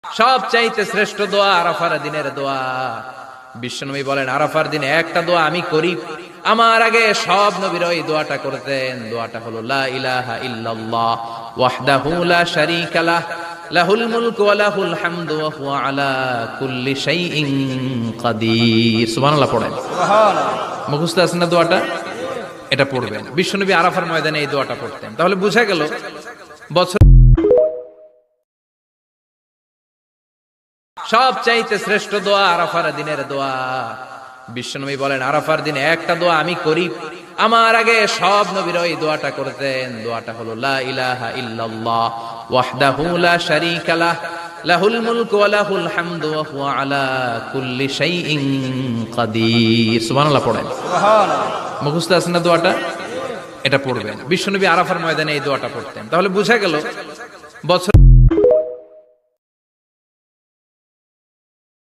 সবচাইতে শ্রেষ্ঠ দোয়া আরাফার দিনের দোয়া। বিশ্বনবী বলেন, আরাফার দিনে একটা দোয়া আমি করি, আমার আগে সব নবীরা এই দোয়াটা করতেন। দোয়াটা হলো লা ইলাহা ইল্লাল্লাহ ওয়াহদাহু লা শারীকা লাহ লাহুল মুলকু ওয়া লাহুল হামদু ওয়া হুয়া আলা কুল্লি শাইইন কাদির। সুবহানাল্লাহ পড়েন। সুবহানাল্লাহ। মুখস্থ আছে না দোয়াটা? এটা পড়বেন। বিশ্বনবী আরাফার ময়দানে এই দোয়াটা পড়তেন। তাহলে বোঝা গেল বছর সবচাইতে শ্রেষ্ঠ দোয়া আরাফার দিনের দোয়া। বিশ্বনবী বলেন, আরাফার দিনে একটা দোয়া আমি করি, আমার আগে সব নবীরা এই দোয়াটা করতেন। দোয়াটা হলো লা ইলাহা ইল্লাল্লাহ ওয়াহদাহু লা শারীকা লাহ লাহুল মুলকু ওয়া লাহুল হামদু ওয়া হুয়া আলা কুল্লি শাইইন কাদির। সুবহানাল্লাহ পড়েন। সুবহানাল্লাহ। মুখস্থ আছে না দোয়াটা? এটা পড়বেন। বিশ্বনবী আরাফার ময়দানে এই দোয়াটা পড়তেন। তাহলে বোঝা গেল বছর